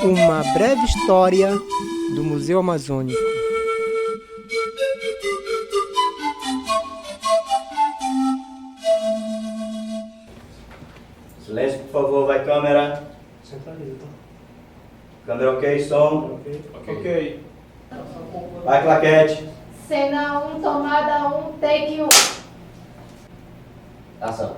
Uma breve história do Museu Amazônico. Silêncio, por favor, vai câmera. Centraliza, tá? Câmera ok, som. Ok. Vai claquete. Cena 1, tomada 1, take 1. Ação.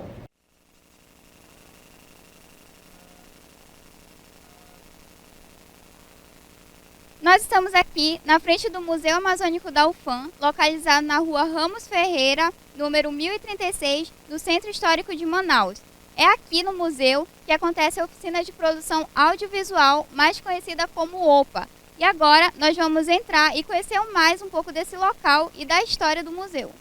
Nós estamos aqui na frente do Museu Amazônico da UFAM, localizado na rua Ramos Ferreira, número 1036, do Centro Histórico de Manaus. É aqui no museu que acontece a oficina de produção audiovisual, mais conhecida como OPA. E agora nós vamos entrar e conhecer mais um pouco desse local e da história do museu.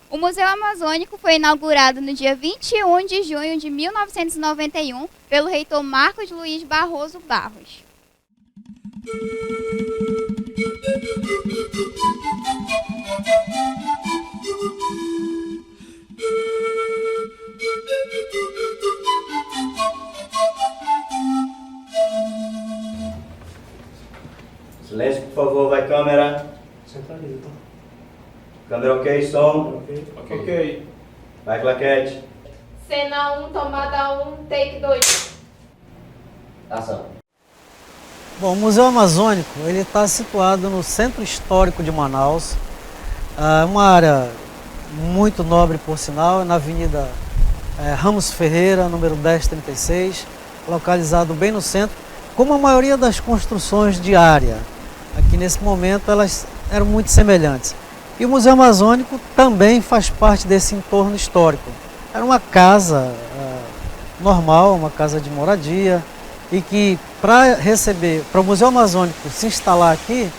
O Museu Amazônico foi inaugurado no dia 21 de junho de 1991 pelo reitor Marcos Luiz Barroso Barros. Silêncio, por favor, vai câmera. Centraliza, tá? Câmera ok, som. Ok. Vai claquete. Cena 1, tomada 1, take 2. Ação. Bom, o Museu Amazônico ele está situado no Centro Histórico de Manaus, uma área muito nobre por sinal, na Avenida Ramos Ferreira, número 1036, localizado bem no centro. Como a maioria das construções de área, aqui nesse momento elas eram muito semelhantes. E o Museu Amazônico também faz parte desse entorno histórico. Era uma casa normal, uma casa de moradia, e que para o Museu Amazônico se instalar aqui,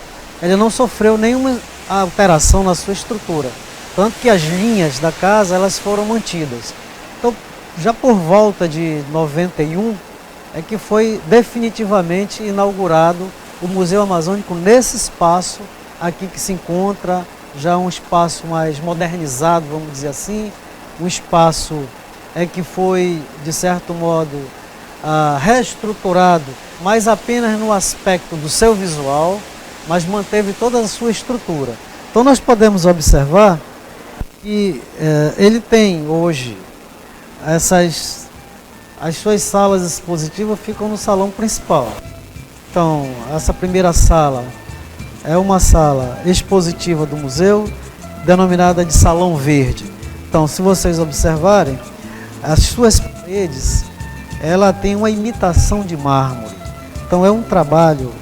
ele não sofreu nenhuma alteração na sua estrutura. Tanto que as linhas da casa elas foram mantidas. Então, já por volta de 91, é que foi definitivamente inaugurado o Museu Amazônico nesse espaço aqui que se encontra, já um espaço mais modernizado, vamos dizer assim, um espaço que foi, de certo modo, reestruturado, mas apenas no aspecto do seu visual, mas manteve toda a sua estrutura. Então nós podemos observar que ele tem hoje as suas salas expositivas ficam no salão principal. Então, essa primeira sala é uma sala expositiva do museu, denominada de Salão Verde. Então, se vocês observarem, as suas paredes, ela tem uma imitação de mármore. Então, é um trabalho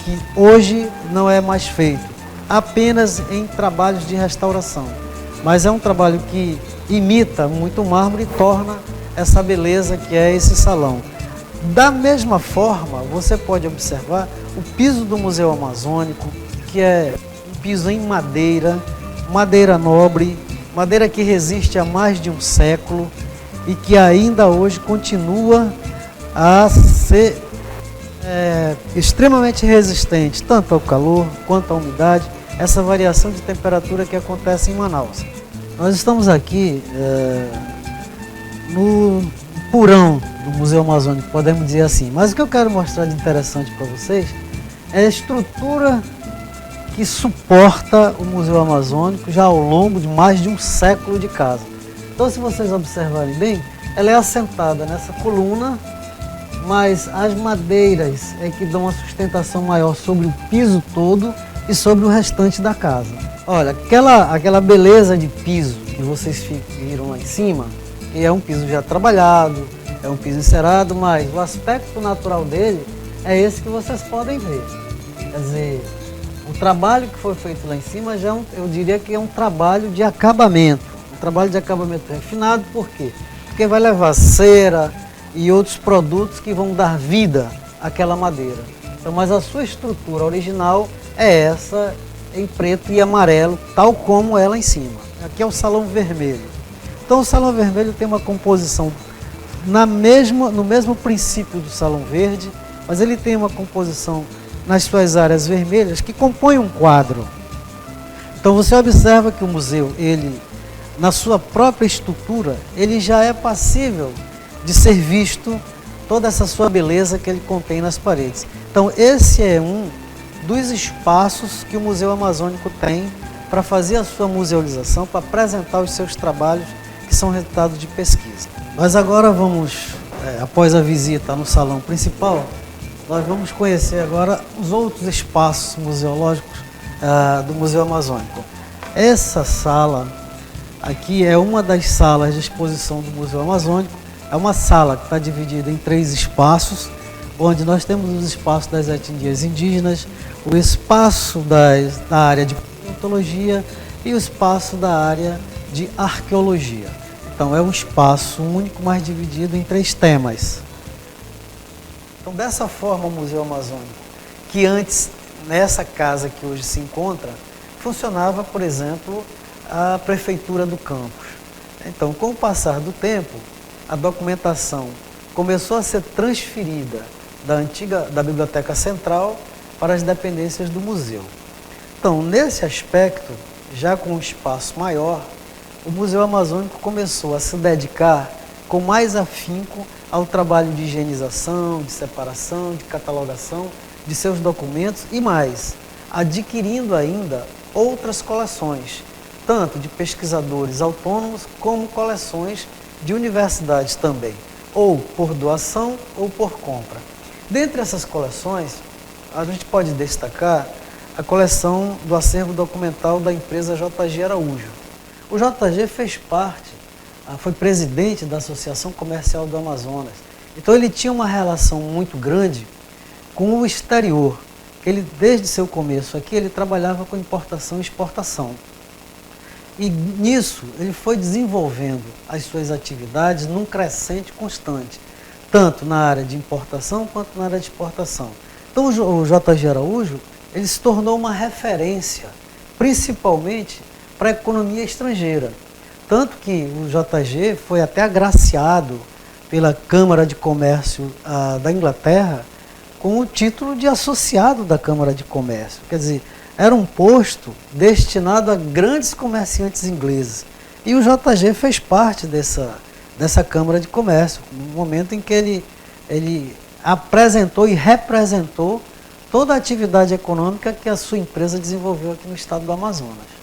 que hoje não é mais feito, apenas em trabalhos de restauração. Mas é um trabalho que imita muito mármore e torna essa beleza que é esse salão. Da mesma forma, você pode observar o piso do Museu Amazônico, que é um piso em madeira, madeira nobre, madeira que resiste há mais de um século e que ainda hoje continua a ser extremamente resistente, tanto ao calor quanto à umidade, essa variação de temperatura que acontece em Manaus. Nós estamos aqui no porão do Museu Amazônico, podemos dizer assim. Mas o que eu quero mostrar de interessante para vocês é a estrutura que suporta o Museu Amazônico já ao longo de mais de um século de casa. Então, se vocês observarem bem, ela é assentada nessa coluna, mas as madeiras é que dão uma sustentação maior sobre o piso todo e sobre o restante da casa. Olha, aquela beleza de piso que vocês viram lá em cima, que é um piso já trabalhado, é um piso encerado, mas o aspecto natural dele é esse que vocês podem ver. Quer dizer, o trabalho que foi feito lá em cima já eu diria que é um trabalho de acabamento. Um trabalho de acabamento refinado, por quê? Porque vai levar cera e outros produtos que vão dar vida àquela madeira. Então, mas a sua estrutura original é essa, em preto e amarelo, tal como ela em cima. Aqui é o Salão Vermelho. Então o Salão Vermelho tem uma composição no mesmo princípio do Salão Verde, mas ele tem uma composição nas suas áreas vermelhas que compõe um quadro. Então você observa que o museu, ele, na sua própria estrutura, ele já é passível de ser visto toda essa sua beleza que ele contém nas paredes. Então esse é um dos espaços que o Museu Amazônico tem para fazer a sua musealização, para apresentar os seus trabalhos que são resultados de pesquisa. Nós agora vamos, após a visita no salão principal, nós vamos conhecer agora os outros espaços museológicos do Museu Amazônico. Essa sala aqui é uma das salas de exposição do Museu Amazônico. É uma sala que está dividida em 3 espaços, onde nós temos os espaços das etnias indígenas, o espaço da área de paleontologia e o espaço da área de arqueologia. Então é um espaço único, mas dividido em 3 temas. Então dessa forma o Museu Amazônico, que antes, nessa casa que hoje se encontra, funcionava, por exemplo, a Prefeitura do Campos. Então, com o passar do tempo, a documentação começou a ser transferida da Biblioteca Central para as dependências do museu. Então, nesse aspecto, já com um espaço maior, o Museu Amazônico começou a se dedicar com mais afinco ao trabalho de higienização, de separação, de catalogação de seus documentos e mais, adquirindo ainda outras coleções, tanto de pesquisadores autônomos como coleções de universidades também, ou por doação ou por compra. Dentre essas coleções, a gente pode destacar a coleção do acervo documental da empresa JG Araújo. O JG fez parte, foi presidente da Associação Comercial do Amazonas, então ele tinha uma relação muito grande com o exterior. Ele, desde seu começo aqui, ele trabalhava com importação e exportação. E nisso ele foi desenvolvendo as suas atividades num crescente constante, tanto na área de importação quanto na área de exportação. Então o JG Araújo, ele se tornou uma referência, principalmente para a economia estrangeira. Tanto que o JG foi até agraciado pela Câmara de Comércio da Inglaterra com o título de associado da Câmara de Comércio. Quer dizer, era um posto destinado a grandes comerciantes ingleses. E o JG fez parte dessa Câmara de Comércio, no momento em que ele apresentou e representou toda a atividade econômica que a sua empresa desenvolveu aqui no estado do Amazonas.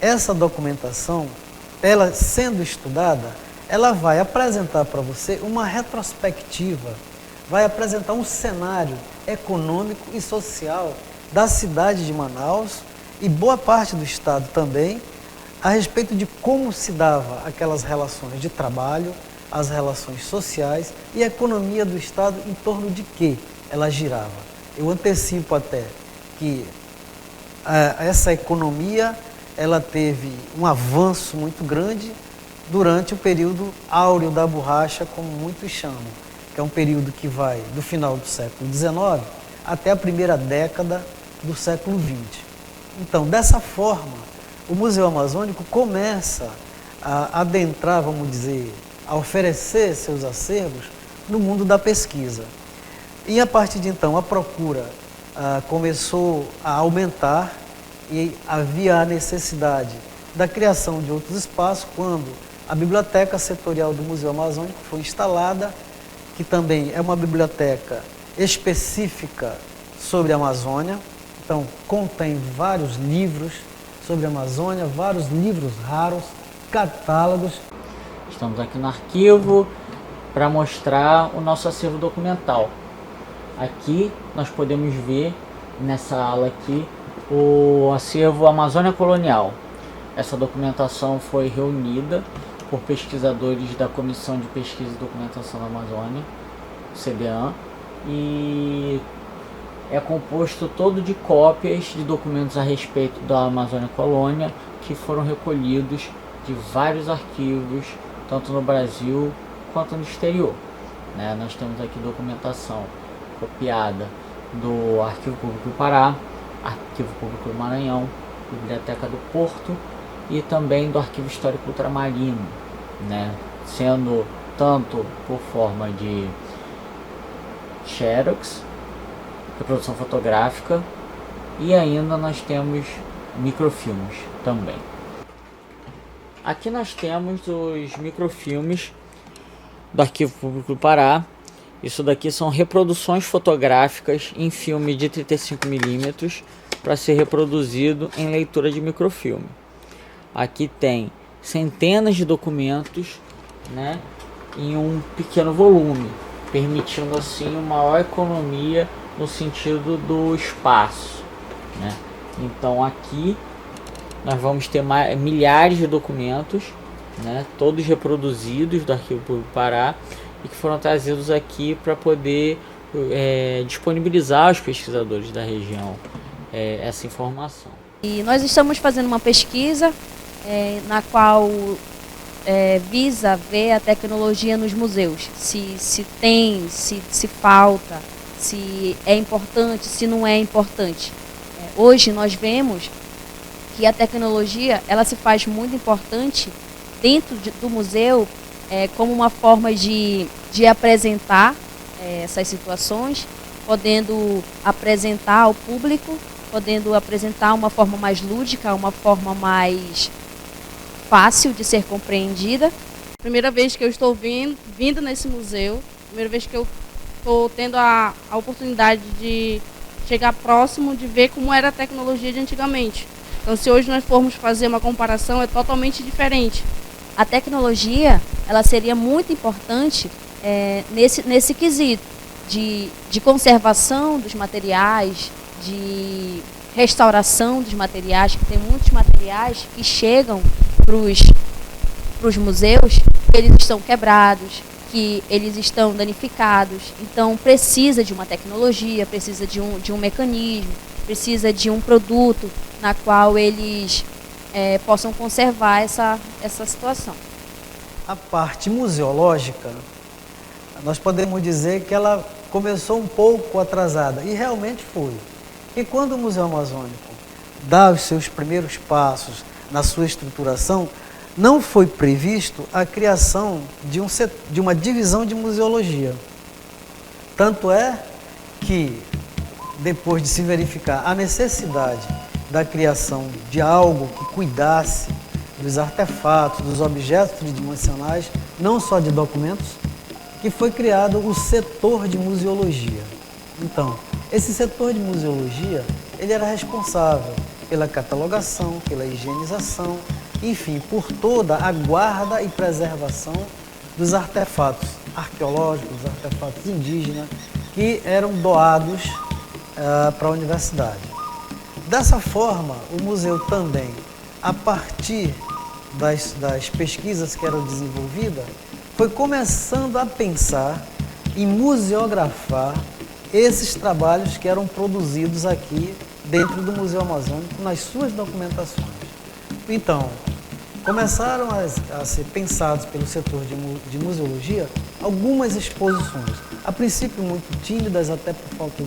Essa documentação, ela sendo estudada, ela vai apresentar para você uma retrospectiva, vai apresentar um cenário econômico e social da cidade de Manaus e boa parte do estado também, a respeito de como se dava aquelas relações de trabalho, as relações sociais e a economia do estado em torno de que ela girava. Eu antecipo até que essa economia ela teve um avanço muito grande durante o período áureo da borracha, como muitos chamam, que é um período que vai do final do século XIX até a primeira década do século XX. Então, dessa forma, o Museu Amazônico começa a adentrar, vamos dizer, a oferecer seus acervos no mundo da pesquisa. E a partir de então, a procura começou a aumentar e havia a necessidade da criação de outros espaços quando a Biblioteca Setorial do Museu Amazônico foi instalada, que também é uma biblioteca específica sobre a Amazônia. Então, contém vários livros sobre a Amazônia, vários livros raros, catálogos. Estamos aqui no arquivo para mostrar o nosso acervo documental. Aqui nós podemos ver, nessa ala aqui, o acervo Amazônia Colonial. Essa documentação foi reunida por pesquisadores da Comissão de Pesquisa e Documentação da Amazônia, CDAM, e é composto todo de cópias de documentos a respeito da Amazônia Colônia que foram recolhidos de vários arquivos, tanto no Brasil quanto no exterior. Nós temos aqui documentação copiada do Arquivo Público do Pará, Arquivo Público do Maranhão, Biblioteca do Porto e também do Arquivo Histórico Ultramarino, sendo tanto por forma de xerox, reprodução fotográfica, e ainda nós temos microfilmes também. Aqui nós temos os microfilmes do Arquivo Público do Pará. Isso daqui são reproduções fotográficas em filme de 35mm para ser reproduzido em leitura de microfilme. Aqui tem centenas de documentos, né, em um pequeno volume, permitindo assim uma maior economia no sentido do espaço, né? Então aqui nós vamos ter milhares de documentos, né, todos reproduzidos do Arquivo Público do Pará e que foram trazidos aqui para poder disponibilizar aos pesquisadores da região essa informação. E nós estamos fazendo uma pesquisa na qual visa ver a tecnologia nos museus, se tem, se falta, se é importante, se não é importante. Hoje nós vemos que a tecnologia ela se faz muito importante dentro do museu como uma forma de apresentar essas situações, podendo apresentar ao público, podendo apresentar uma forma mais lúdica, uma forma mais fácil de ser compreendida. Primeira vez que eu estou vindo nesse museu, primeira vez que eu estou tendo a oportunidade de chegar próximo, de ver como era a tecnologia de antigamente. Então, se hoje nós formos fazer uma comparação, é totalmente diferente. A tecnologia, ela seria muito importante nesse quesito de conservação dos materiais, de restauração dos materiais, que tem muitos materiais que chegam para os museus, eles estão quebrados, que eles estão danificados. Então precisa de uma tecnologia, precisa de um mecanismo, precisa de um produto na qual eles possam conservar essa situação. A parte museológica, nós podemos dizer que ela começou um pouco atrasada, e realmente foi. E quando o Museu Amazônico dá os seus primeiros passos na sua estruturação, não foi previsto a criação de uma divisão de museologia. Tanto é que, depois de se verificar a necessidade da criação de algo que cuidasse dos artefatos, dos objetos tridimensionais, não só de documentos, que foi criado o setor de museologia. Então, esse setor de museologia, ele era responsável pela catalogação, pela higienização, enfim, por toda a guarda e preservação dos artefatos arqueológicos, dos artefatos indígenas, que eram doados para a universidade. Dessa forma, o museu também, a partir das pesquisas que eram desenvolvidas, foi começando a pensar em museografar esses trabalhos que eram produzidos aqui dentro do Museu Amazônico, nas suas documentações. Então, começaram a ser pensados pelo setor de museologia algumas exposições, a princípio muito tímidas, até por falta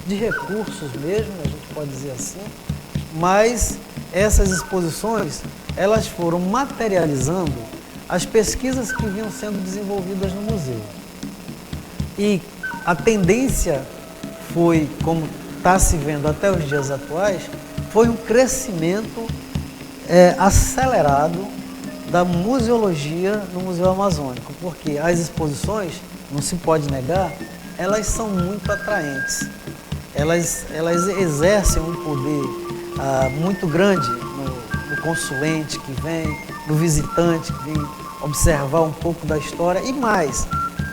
de recursos mesmo, a gente pode dizer assim, mas essas exposições, elas foram materializando as pesquisas que vinham sendo desenvolvidas no museu. E a tendência foi, como está se vendo até os dias atuais, foi um crescimento acelerado da museologia no Museu Amazônico, porque as exposições, não se pode negar, elas são muito atraentes. Elas exercem um poder muito grande no consulente que vem, no visitante que vem observar um pouco da história e mais.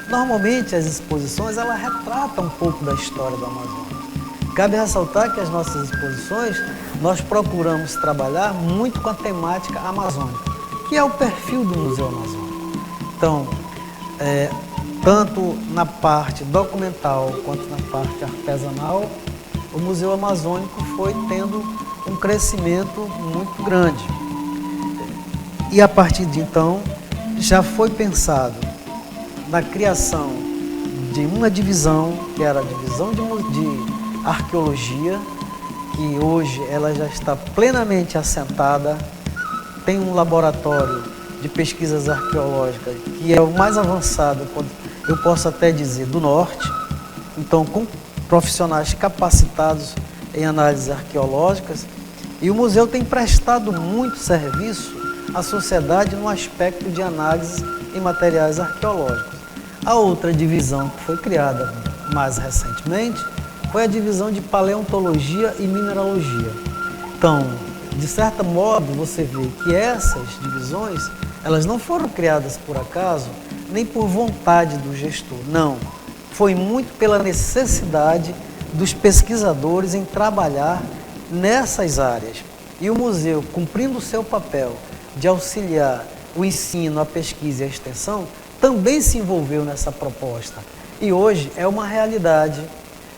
Normalmente as exposições elas retratam um pouco da história do Amazonas. Cabe ressaltar que as nossas exposições nós procuramos trabalhar muito com a temática amazônica, que é o perfil do Museu Amazônico. Então, tanto na parte documental quanto na parte artesanal, o Museu Amazônico foi tendo um crescimento muito grande. E a partir de então, já foi pensado na criação de uma divisão, que era a divisão de arqueologia, que hoje ela já está plenamente assentada, tem um laboratório de pesquisas arqueológicas que é o mais avançado, eu posso até dizer, do norte, então com profissionais capacitados em análises arqueológicas, E o museu tem prestado muito serviço à sociedade no aspecto de análise em materiais arqueológicos. A outra divisão que foi criada mais recentemente foi a divisão de paleontologia e mineralogia. Então, de certo modo, você vê que essas divisões, elas não foram criadas por acaso, nem por vontade do gestor, não. Foi muito pela necessidade dos pesquisadores em trabalhar nessas áreas. E o museu, cumprindo o seu papel de auxiliar o ensino, a pesquisa e a extensão, também se envolveu nessa proposta. E hoje é uma realidade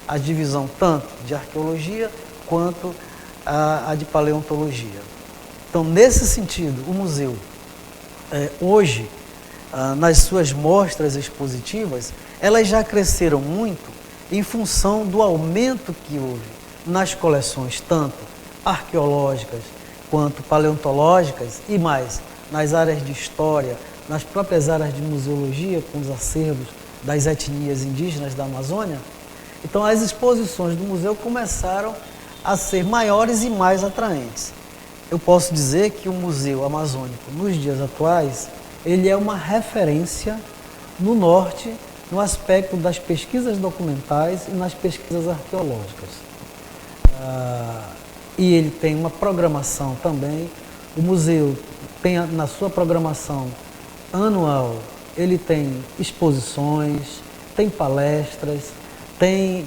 a divisão tanto de arqueologia quanto a de paleontologia. Então, nesse sentido, o museu, hoje, nas suas mostras expositivas, elas já cresceram muito em função do aumento que houve nas coleções, tanto arqueológicas quanto paleontológicas e mais nas áreas de história, nas próprias áreas de museologia, com os acervos das etnias indígenas da Amazônia. Então, as exposições do museu começaram a ser maiores e mais atraentes. Eu posso dizer que o Museu Amazônico, nos dias atuais, ele é uma referência no norte, no aspecto das pesquisas documentais e nas pesquisas arqueológicas. E ele tem uma programação também. O museu tem na sua programação anual, ele tem exposições, tem palestras, tem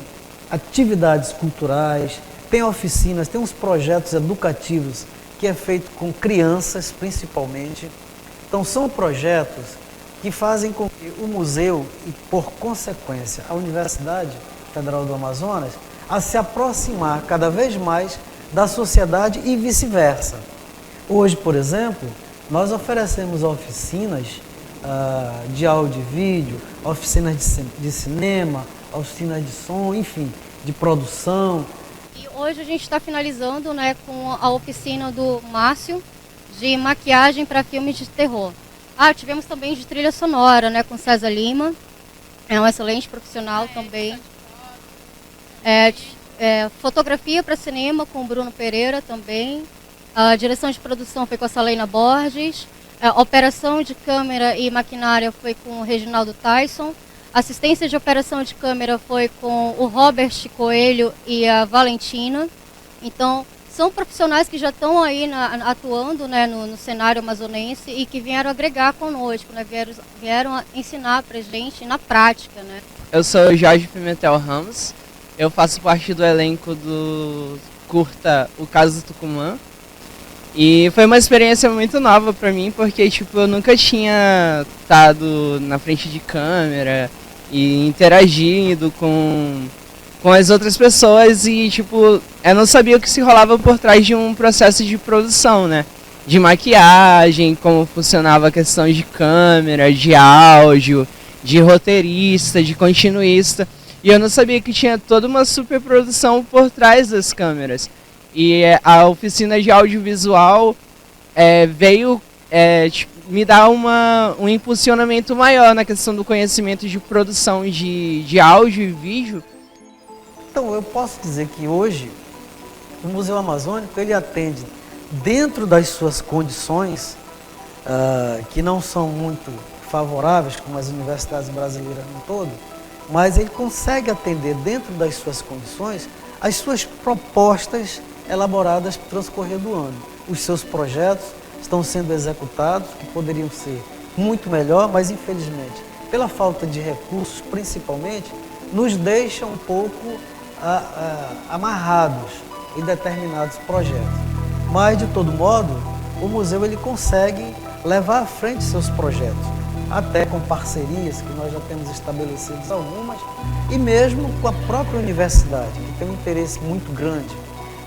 atividades culturais, tem oficinas, tem uns projetos educativos que é feito com crianças principalmente. Então são projetos que fazem com que o museu e, por consequência, a Universidade Federal do Amazonas a se aproximar cada vez mais da sociedade e vice-versa. Hoje, por exemplo, nós oferecemos oficinas de áudio e vídeo, oficinas de cinema, oficinas de som, enfim, de produção. E hoje a gente está finalizando, né, com a oficina do Márcio de maquiagem para filmes de terror. Tivemos também de trilha sonora, né, com César Lima, é um excelente profissional também. Fotografia para cinema com Bruno Pereira também. A direção de produção foi com a Salena Borges. Operação de câmera e maquinária foi com o Reginaldo Tyson. Assistência de operação de câmera foi com o Robert Coelho e a Valentina. Então, são profissionais que já estão aí atuando, né, no cenário amazonense e que vieram agregar conosco, né, vieram ensinar para a gente na prática. Né. Eu sou o Jorge Pimentel Ramos, eu faço parte do elenco do curta O Caso do Tucumã. E foi uma experiência muito nova pra mim, porque tipo, eu nunca tinha estado na frente de câmera e interagindo com as outras pessoas e tipo, eu não sabia o que se rolava por trás de um processo de produção, né? De maquiagem, como funcionava a questão de câmera, de áudio, de roteirista, de continuista. E eu não sabia que tinha toda uma superprodução por trás das câmeras. E a oficina de audiovisual veio me dar um impulsionamento maior na questão do conhecimento de produção de áudio e vídeo. Então, eu posso dizer que hoje o Museu Amazônico ele atende dentro das suas condições, que não são muito favoráveis, como as universidades brasileiras no todo, mas ele consegue atender dentro das suas condições as suas propostas elaboradas no transcorrer do ano. Os seus projetos estão sendo executados, que poderiam ser muito melhor, mas infelizmente, pela falta de recursos principalmente, nos deixa um pouco amarrados em determinados projetos. Mas, de todo modo, o museu ele consegue levar à frente seus projetos, até com parcerias que nós já temos estabelecidas algumas, e mesmo com a própria universidade, que tem um interesse muito grande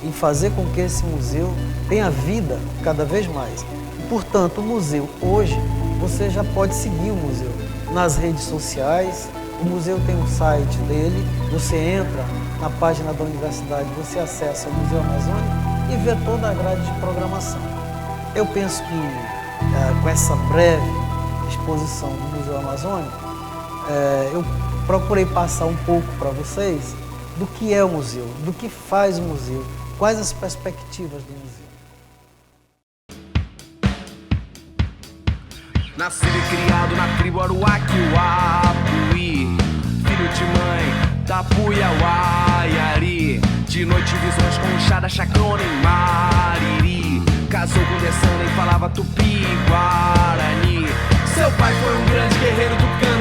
em fazer com que esse museu tenha vida cada vez mais. E, portanto, o museu hoje, você já pode seguir o museu nas redes sociais. O museu tem um site dele, você entra na página da universidade, você acessa o Museu Amazônico e vê toda a grade de programação. Eu penso que com essa breve exposição do Museu Amazônico, eu procurei passar um pouco para vocês do que é o museu, do que faz o museu, quais as perspectivas do museu. Nascido e criado na tribo Aruaki, Uapuí. Filho de mãe, Tapuia, Uaiari. De noite visões com Xada, Chacrona e Mariri. Casou com Dessana e falava Tupi e Guarani. Seu pai foi um grande guerreiro do campo.